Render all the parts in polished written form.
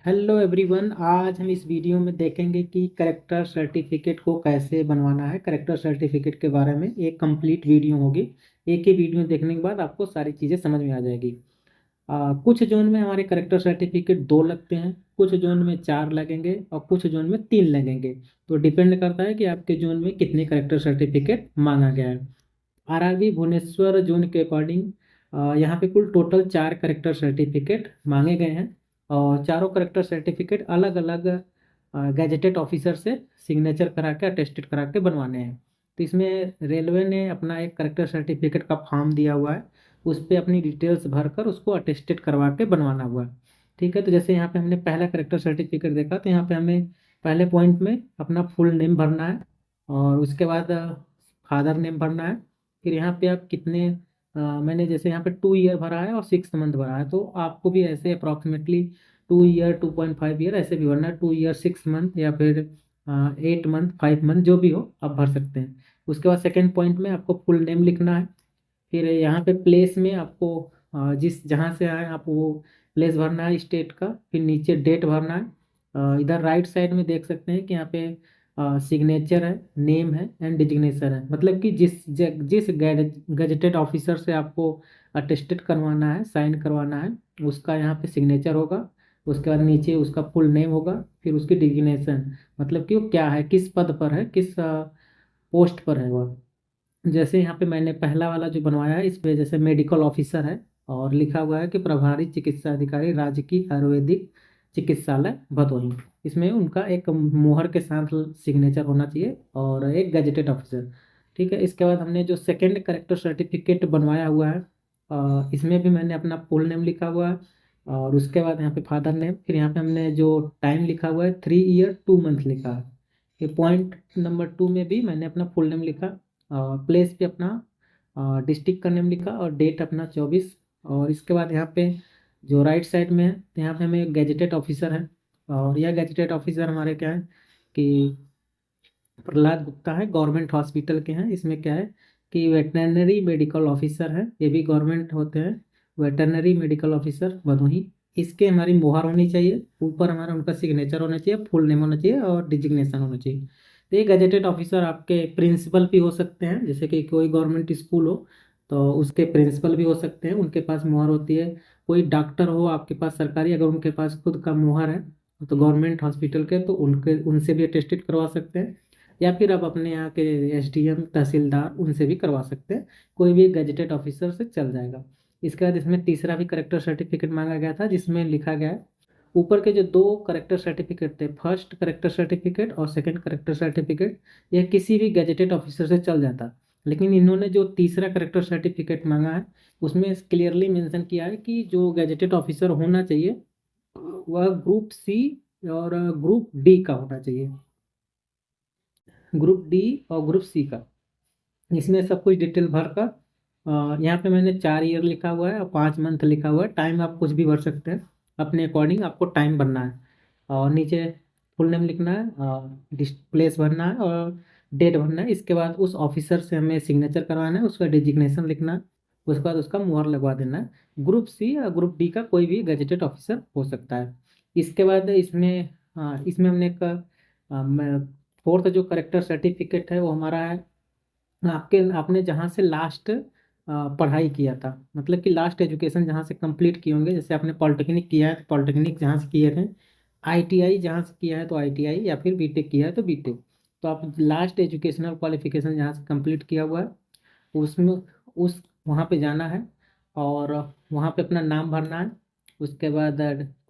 Hello everyone. आज हम इस वीडियो में देखेंगे कि करेक्टर सर्टिफिकेट को कैसे बनवाना है। करेक्टर सर्टिफिकेट के बारे में एक कंप्लीट वीडियो होगी। एक ही वीडियो देखने के बाद आपको सारी चीज़ें समझ में आ जाएगी। कुछ जोन में हमारे करेक्टर सर्टिफिकेट 2 लगते हैं, कुछ जोन में 4 लगेंगे और कुछ जोन में 3 लगेंगे। तो डिपेंड करता है कि आपके जोन में कितने करेक्टर सर्टिफिकेट मांगा गया है। आरआरबी भुवनेश्वर जोन के अकॉर्डिंग यहाँ पे कुल टोटल 4 करेक्टर सर्टिफिकेट मांगे गए हैं और चारों करेक्टर सर्टिफिकेट अलग अलग गैजेटेड ऑफिसर से सिग्नेचर करा के अटेस्टेड करा के बनवाने हैं। तो इसमें रेलवे ने अपना एक करेक्टर सर्टिफिकेट का फॉर्म दिया हुआ है, उस पर अपनी डिटेल्स भरकर उसको अटेस्टेड करवा के बनवाना हुआ है। ठीक है, तो जैसे यहाँ पे हमने पहला करेक्टर सर्टिफिकेट देखा, तो यहाँ पे हमें पहले पॉइंट में अपना फुल नेम भरना है और उसके बाद फादर नेम भरना है। फिर यहाँ पे आप कितने मैंने जैसे यहाँ पे 2 ईयर भरा है और 6 मंथ भरा है, तो आपको भी ऐसे अप्रॉक्सीमेटली 2 ईयर 2.5 ईयर ऐसे भी भरना है। 2 ईयर 6 मंथ या फिर 8 मंथ 5 मंथ जो भी हो आप भर सकते हैं। उसके बाद सेकेंड पॉइंट में आपको फुल नेम लिखना है। फिर यहाँ पे प्लेस में आपको जिस जहाँ से आए आप वो प्लेस भरना है स्टेट का। फिर नीचे डेट भरना है। इधर राइट साइड में देख सकते हैं कि यहाँ पे सिग्नेचर है, नेम है एंड डिजिग्नेशन है। मतलब कि जिस गजेटेड ऑफिसर से आपको अटेस्टेड करवाना है, साइन करवाना है, उसका यहाँ पे सिग्नेचर होगा। उसके बाद नीचे उसका फुल नेम होगा, फिर उसकी डिजिग्नेशन, मतलब कि वो क्या है, किस पद पर है, किस पोस्ट पर है वह। जैसे यहाँ पे मैंने पहला वाला जो बनवाया है, इस पे जैसे मेडिकल ऑफिसर है और लिखा हुआ है कि प्रभारी चिकित्सा अधिकारी राजकीय आयुर्वेदिक चिकित्सालय भदोही। इसमें उनका एक मोहर के साथ सिग्नेचर होना चाहिए और एक गजेटेड ऑफिसर। ठीक है, इसके बाद हमने जो सेकंड करेक्टर सर्टिफिकेट बनवाया हुआ है, इसमें भी मैंने अपना फुल नेम लिखा हुआ है और उसके बाद यहाँ पे फादर नेम। फिर यहाँ पे हमने जो टाइम लिखा हुआ है 3 ईयर 2 मंथ लिखा है। फिर पॉइंट नंबर 2 में भी मैंने अपना फुल नेम लिखा, प्लेस पे अपना डिस्ट्रिक्ट का नेम लिखा और डेट अपना 24। और इसके बाद यहाँ पे जो राइट साइड में है, तो यहाँ पे हमें गैजेटेड ऑफिसर है और यह गैजेटेड ऑफिसर हमारे क्या है कि प्रहलाद गुप्ता है, गवर्नमेंट हॉस्पिटल के हैं। इसमें क्या है कि वेटरनरी मेडिकल ऑफिसर है, ये भी गवर्नमेंट होते हैं, वेटरनरी मेडिकल ऑफिसर भदोही। इसके हमारी मुहर होनी चाहिए, ऊपर हमारा उनका सिग्नेचर होना चाहिए, फुल नेम होना चाहिए और डिजिग्नेशन होना चाहिए। तो ये गजेटेड ऑफिसर आपके प्रिंसिपल भी हो सकते हैं, जैसे कि कोई गवर्नमेंट स्कूल हो तो उसके प्रिंसिपल भी हो सकते हैं, उनके पास मुहर होती है। कोई डॉक्टर हो आपके पास सरकारी, अगर उनके पास खुद का मुहर है तो गवर्नमेंट हॉस्पिटल के, तो उनके उनसे भी अटेस्टेड करवा सकते हैं। या फिर आप अपने यहाँ के एसडीएम तहसीलदार उनसे भी करवा सकते हैं, कोई भी गजेटेड ऑफिसर से चल जाएगा। इसके बाद इसमें तीसरा भी करेक्टर सर्टिफिकेट मांगा गया था, जिसमें लिखा गया है ऊपर के जो 2 करेक्टर सर्टिफिकेट थे, फर्स्ट करेक्टर सर्टिफिकेट और सेकंड करेक्टर सर्टिफिकेट, यह किसी भी गजेटेड ऑफिसर से चल जाता। लेकिन इन्होंने जो तीसरा करेक्टर सर्टिफिकेट मांगा है, उसमें क्लियरली मेंशन किया है कि जो गजेटेड ऑफिसर होना चाहिए वह ग्रुप सी और ग्रुप डी का होना चाहिए, ग्रुप डी और ग्रुप सी का। इसमें सब कुछ डिटेल भर कर यहाँ पे मैंने 4 ईयर लिखा हुआ है और 5 मंथ लिखा हुआ है। टाइम आप कुछ भी भर सकते हैं, अपने अकॉर्डिंग आपको टाइम भरना है। और नीचे फुल नेम लिखना है, प्लेस भरना है और डेट भरना है। इसके बाद उस ऑफिसर से हमें सिग्नेचर करवाना है, उसका डिजिग्नेशन लिखना है, उसके बाद उसका मुहर लगवा देना है। ग्रुप सी या ग्रुप डी का कोई भी गजेटेड ऑफिसर हो सकता है। इसके बाद इसमें हमने एक फोर्थ जो करेक्टर सर्टिफिकेट है वो हमारा है आपने जहाँ से लास्ट पढ़ाई किया था, मतलब कि लास्ट एजुकेशन जहाँ से कंप्लीट किए होंगे। जैसे आपने पॉलिटेक्निक किया है तो पॉलिटेक्निक जहाँ से किए थे, आईटीआई जहाँ से किया है तो आईटीआई, या फिर बीटेक किया है तो बीटेक। तो आप लास्ट एजुकेशनल क्वालिफिकेशन जहाँ से कंप्लीट किया हुआ है उसमें उस वहाँ पे जाना है और वहाँ पे अपना नाम भरना है। उसके बाद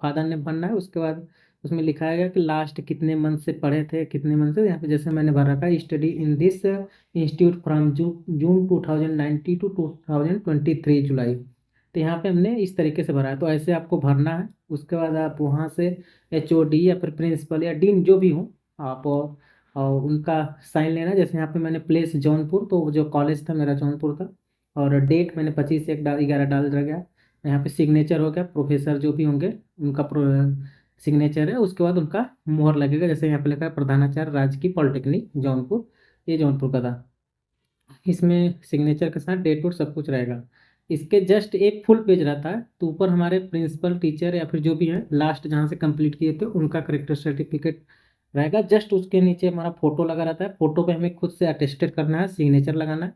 फादर नेम भरना है। उसके बाद उसमें लिखा है कि लास्ट कितने मंथ से पढ़े थे, कितने मंथ से। यहाँ पे जैसे मैंने भर रखा है, study in this institute from June 2019 to 2023 July. तो यहाँ पे हमने इस तरीके से भरा है, तो ऐसे आपको भरना है। उसके बाद आप वहाँ से एचओडी या फिर प्रिंसिपल या डीन जो भी हो आप और उनका साइन लेना। जैसे यहाँ पे मैंने प्लेस जौनपुर, तो जो कॉलेज था मेरा जौनपुर था और डेट मैंने 25/1/11 डाल दिया गया। यहाँ पे सिग्नेचर हो गया, प्रोफेसर जो भी होंगे उनका सिग्नेचर है। उसके बाद उनका मोहर लगेगा, जैसे यहाँ पे लिखा है प्रधानाचार्य राजकीय पॉलिटेक्निक जौनपुर, ये जौनपुर का था। इसमें सिग्नेचर के साथ डेट वोट सब कुछ रहेगा। इसके जस्ट एक फुल पेज रहता है, तो ऊपर हमारे प्रिंसिपल टीचर या फिर जो भी है लास्ट जहाँ से कंप्लीट किए थे उनका करेक्टर सर्टिफिकेट रहेगा। जस्ट उसके नीचे हमारा फोटो लगा रहता है, फोटो पे हमें खुद से अटेस्टेड करना है, सिग्नेचर लगाना है।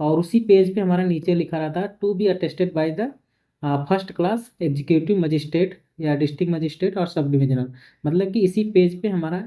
और उसी पेज पे हमारा नीचे लिखा रहता है to be attested by the first class executive magistrate या डिस्ट्रिक्ट मजिस्ट्रेट और सब डिविजनल। मतलब कि इसी पेज पे हमारा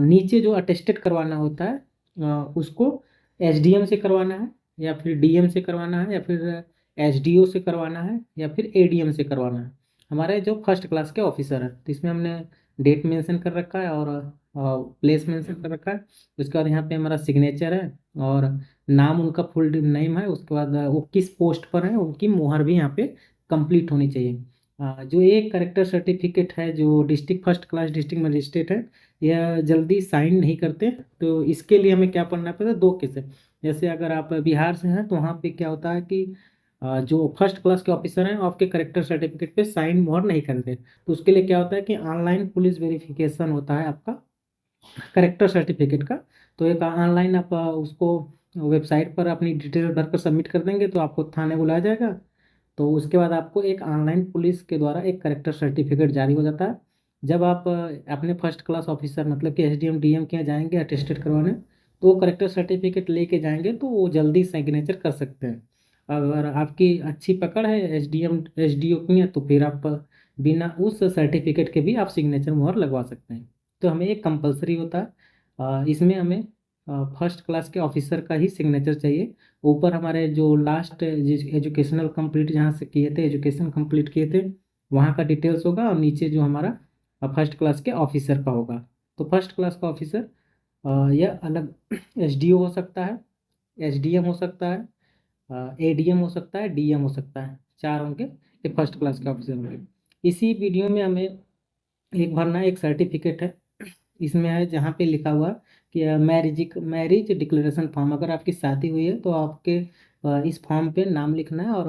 नीचे जो अटेस्टेड करवाना होता है उसको एसडीएम से करवाना है या फिर डीएम से करवाना है या फिर एसडीओ से करवाना है या फिर एडीएम से करवाना है, हमारे जो फर्स्ट क्लास के ऑफिसर है। तो इसमें हमने डेट मेंशन कर रखा है और प्लेस मेंशन कर रखा है। उसके बाद यहाँ पे हमारा सिग्नेचर है और नाम उनका फुल नेम है। उसके बाद वो किस पोस्ट पर है उनकी मोहर भी यहाँ पे कंप्लीट होनी चाहिए। जो एक करेक्टर सर्टिफिकेट है जो district first class district magistrate है, यह जल्दी साइन नहीं करते। तो इसके लिए हमें क्या पढ़ना पड़ता है, दो केस है। जैसे अगर आप बिहार से हैं तो वहाँ पे क्या होता है कि जो फर्स्ट क्लास के ऑफिसर हैं वो आपके करेक्टर सर्टिफिकेट पे साइन मोहर नहीं करते। तो उसके लिए क्या होता है कि ऑनलाइन पुलिस वेरिफिकेशन होता है आपका करेक्टर सर्टिफिकेट का। तो एक ऑनलाइन आप उसको वेबसाइट पर अपनी डिटेल भरकर सबमिट कर देंगे तो आपको थाने बुलाया जाएगा। तो उसके बाद आपको एक ऑनलाइन पुलिस के द्वारा एक करेक्टर सर्टिफिकेट जारी हो जाता है। जब आप अपने फर्स्ट क्लास ऑफिसर मतलब कि एसडीएम डीएम के यहाँ जाएंगे अटेस्टेड करवाने, तो वो करेक्टर सर्टिफिकेट लेके जाएंगे तो वो जल्दी सिग्नेचर कर सकते हैं। अगर आपकी अच्छी पकड़ है एसडीएम एसडीओ की है तो फिर आप बिना उस सर्टिफिकेट के भी आप सिग्नेचर मोहर लगवा सकते हैं। तो हमें एक कंपलसरी होता है, इसमें हमें फर्स्ट क्लास के ऑफिसर का ही सिग्नेचर चाहिए। ऊपर हमारे जो लास्ट एजुकेशनल कंप्लीट जहाँ से किए थे एजुकेशन कंप्लीट किए थे वहाँ का डिटेल्स होगा और नीचे जो हमारा फर्स्ट क्लास के ऑफिसर का होगा। तो फर्स्ट क्लास का ऑफिसर यह अलग एसडीओ हो सकता है, एसडीएम हो सकता है, एडीएम हो सकता है, डीएम हो सकता है, चार होंगे ये फर्स्ट क्लास के ऑफिसर होंगे। इसी वीडियो में हमें एक भरना एक सर्टिफिकेट है, इसमें है जहाँ पे लिखा हुआ कि मैरिज डिक्लेरेशन फॉर्म। अगर आपकी शादी हुई है तो आपके इस फॉर्म पे नाम लिखना है और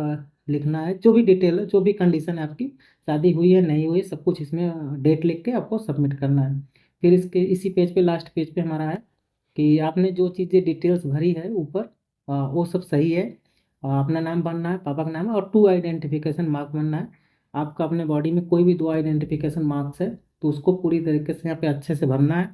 लिखना है जो भी डिटेल है जो भी कंडीशन है आपकी, शादी हुई है नहीं हुई सब कुछ इसमें डेट लिख के आपको सबमिट करना है। फिर इसके इसी पेज पे लास्ट पेज पे हमारा है कि आपने जो चीज़ें डिटेल्स भरी है ऊपर वो सब सही है। अपना नाम भरना है, पापा का नाम है और टू आइडेंटिफिकेशन मार्क भरना है। आपका अपने बॉडी में कोई भी दो आइडेंटिफिकेशन मार्क्स है तो उसको पूरी तरीके से यहाँ पे अच्छे से भरना है।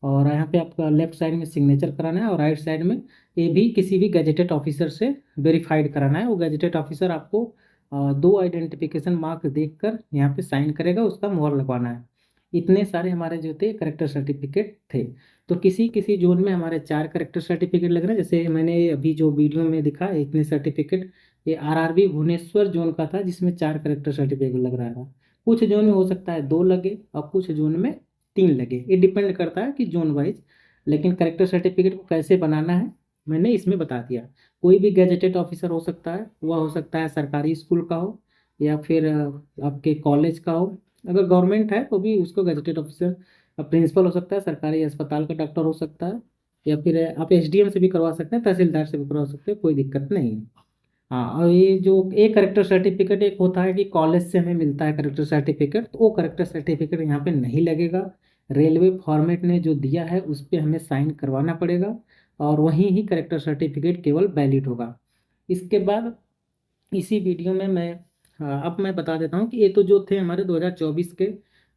और यहाँ पे आपका लेफ्ट साइड में सिग्नेचर कराना है और राइट साइड में ये भी किसी भी गैजेटेड ऑफिसर से वेरीफाइड कराना है। वो गैजेटेड ऑफिसर आपको दो आइडेंटिफिकेशन मार्क देखकर यहाँ पे साइन करेगा, उसका मोहर लगवाना है। इतने सारे हमारे जो थे करेक्टर सर्टिफिकेट थे। तो किसी किसी जोन में हमारे चार करेक्टर सर्टिफिकेट लग रहे हैं, जैसे मैंने अभी जो वीडियो में दिखा इतने सर्टिफिकेट ये आरआरबी भुवनेश्वर जोन का था जिसमें चार करेक्टर सर्टिफिकेट लग रहा था। कुछ जोन में हो सकता है दो लगे और कुछ जोन में तीन लगे, ये डिपेंड करता है कि जोन वाइज। लेकिन करेक्टर सर्टिफिकेट को कैसे बनाना है मैंने इसमें बता दिया। कोई भी गैजेटेड ऑफिसर हो सकता है, वह हो सकता है सरकारी स्कूल का हो या फिर आपके कॉलेज का हो। अगर गवर्नमेंट है तो भी उसको गैजेटेड ऑफिसर प्रिंसिपल हो सकता है, सरकारी अस्पताल का डॉक्टर हो सकता है या फिर आप एसडीएम से भी करवा सकते हैं, तहसीलदार से भी करवा सकते हैं, कोई दिक्कत नहीं है। हाँ, और ये जो एक करेक्टर सर्टिफिकेट एक होता है कि कॉलेज से हमें मिलता है करेक्टर सर्टिफिकेट, तो वो करेक्टर सर्टिफिकेट यहाँ पे नहीं लगेगा। रेलवे फॉर्मेट ने जो दिया है उस पर हमें साइन करवाना पड़ेगा और वहीं ही करेक्टर सर्टिफिकेट केवल वैलिड होगा। इसके बाद इसी वीडियो में मैं अब मैं बता देता हूँ कि ये तो जो थे हमारे 2024 के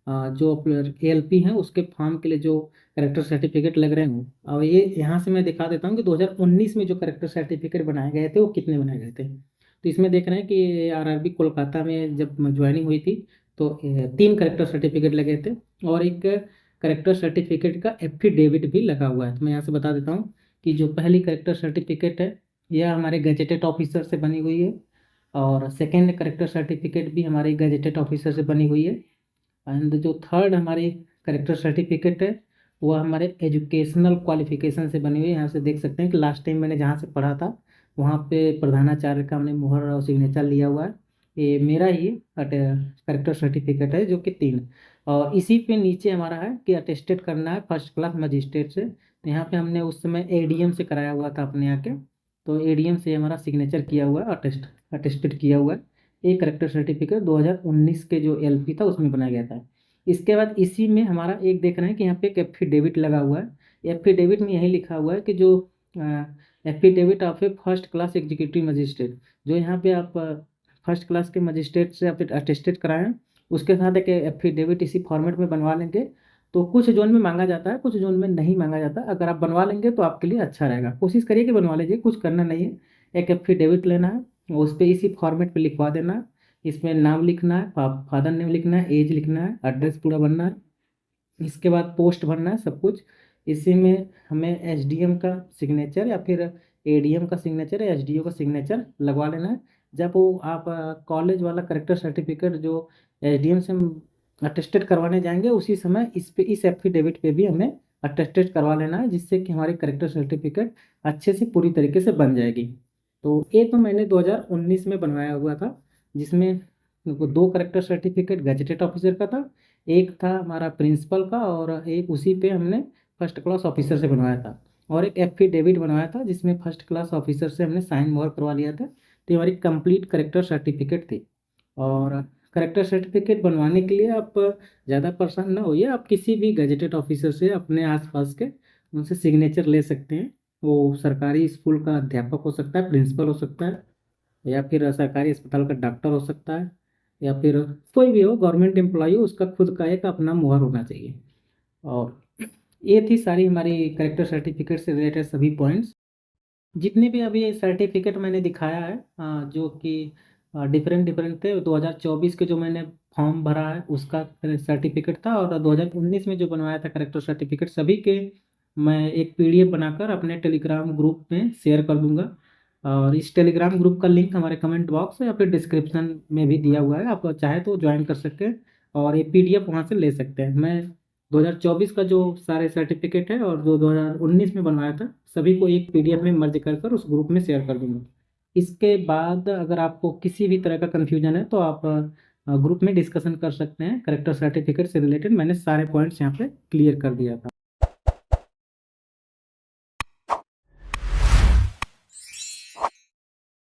जो एएलपी हैं उसके फॉर्म के लिए जो करेक्टर सर्टिफिकेट लग रहे हैं। और ये यहाँ से मैं दिखा देता हूँ कि 2019 में जो करेक्टर सर्टिफिकेट बनाए गए थे वो कितने बनाए गए थे। तो इसमें देख रहे हैं कि आरआरबी कोलकाता में जब ज्वाइनिंग हुई थी तो तीन करेक्टर सर्टिफिकेट लगे थे और एक करेक्टर सर्टिफिकेट का एफिडेविट भी लगा हुआ है। तो मैं यहाँ से बता देता हूँ कि जो पहली करेक्टर सर्टिफिकेट है यह हमारे गजेटेड ऑफिसर से बनी हुई है और सेकेंड करेक्टर सर्टिफिकेट भी हमारे गजेटेड ऑफिसर से बनी हुई है। एंड जो थर्ड हमारी करेक्टर सर्टिफिकेट है वह हमारे एजुकेशनल क्वालिफिकेशन से बनी हुई है। यहाँ से देख सकते हैं कि लास्ट टाइम मैंने जहाँ से पढ़ा था वहाँ पे प्रधानाचार्य का हमने मुहर और सिग्नेचर लिया हुआ है। ये मेरा ही करेक्टर सर्टिफिकेट है जो कि तीन। और इसी पे नीचे हमारा है कि अटेस्टेड करना है फर्स्ट क्लास मजिस्ट्रेट से। तो यहाँ पे हमने उस समय एडीएम से कराया हुआ था अपने यहाँ के, तो एडीएम से हमारा सिग्नेचर किया हुआ है, अटेस्टेड किया हुआ है। एक करेक्टर सर्टिफिकेट 2019 के जो एलपी था उसमें बनाया गया था। इसके बाद इसी में हमारा एक देख रहे हैं कि यहाँ पे एक एफिडेविट लगा हुआ है। एफिडेविट में यही लिखा हुआ है कि जो affidavit of A first class executive magistrate, जो यहाँ पे आप फर्स्ट क्लास के मजिस्ट्रेट से आप अटेस्टेड कराएं, उसके साथ एक एफिडेविट इसी फॉर्मेट में बनवा लेंगे तो कुछ जोन में मांगा जाता है, कुछ जोन में नहीं मांगा जाता। अगर आप बनवा लेंगे तो आपके लिए अच्छा रहेगा, कोशिश करिए कि बनवा लीजिए, कुछ करना नहीं है। एक एफिडेविट लेना है, उस पर इसी फॉर्मेट पे लिखवा देना है। इसमें नाम लिखना है, फादर नेम लिखना है, एज लिखना है, एड्रेस पूरा भरना है, इसके बाद पोस्ट भरना है, सब कुछ। इसी में हमें एसडीएम का सिग्नेचर या फिर एडीएम का सिग्नेचर या एसडीओ का सिग्नेचर लगवा लेना है। जब वो आप कॉलेज वाला करेक्टर सर्टिफिकेट जो एसडीएम से अटेस्टेड करवाने जाएंगे, उसी समय इस एफिडेविट पे भी हमें अटेस्टेड करवा लेना है, जिससे कि हमारी करेक्टर सर्टिफिकेट अच्छे से पूरी तरीके से बन जाएगी। तो ये तो मैंने 2019 में बनवाया हुआ था, जिसमें दो करेक्टर सर्टिफिकेट गजेटेड ऑफिसर का था, एक था हमारा प्रिंसिपल का, और एक उसी पे हमने फर्स्ट क्लास ऑफिसर से बनवाया था। और एक एफिडेविट बनवाया था जिसमें फर्स्ट क्लास ऑफिसर से हमने साइन मोहर करवा लिया था। तो ये हमारी कंप्लीट करेक्टर सर्टिफिकेट थी। और करेक्टर सर्टिफिकेट बनवाने के लिए आप ज़्यादा परेशान ना होइए, आप किसी भी गजेटेड ऑफिसर से अपने आसपास के उनसे सिग्नेचर ले सकते हैं। वो सरकारी स्कूल का अध्यापक हो सकता है, प्रिंसिपल हो सकता है, या फिर सरकारी अस्पताल का डॉक्टर हो सकता है, या फिर कोई भी हो गवर्नमेंट एम्प्लॉय हो, उसका खुद का एक अपना मुहर होना चाहिए। और ये थी सारी हमारी करेक्टर सर्टिफिकेट से रिलेटेड सभी पॉइंट्स। जितने भी अभी सर्टिफिकेट मैंने दिखाया है, जो कि डिफरेंट डिफरेंट थे, 2024 के जो मैंने फॉर्म भरा है उसका सर्टिफिकेट था, और 2019 में जो बनवाया था करेक्टर सर्टिफिकेट, सभी के मैं एक पीडीएफ बनाकर अपने टेलीग्राम ग्रुप में शेयर कर दूंगा। और इस टेलीग्राम ग्रुप का लिंक हमारे कमेंट बॉक्स या फिर डिस्क्रिप्शन में भी दिया हुआ है, आप चाहे तो ज्वाइन कर सकते हैं और ये पीडीएफ वहाँ से ले सकते हैं। मैं 2024 का जो सारे सर्टिफिकेट है और जो 2019 में बनवाया था, सभी को एक पीडीएफ में मर्ज कर कर उस ग्रुप में शेयर कर दूंगा। इसके बाद अगर आपको किसी भी तरह का कन्फ्यूजन है तो आप ग्रुप में डिस्कशन कर सकते हैं। करेक्टर सर्टिफिकेट से रिलेटेड मैंने सारे पॉइंट्स यहाँ पे क्लियर कर दिया था।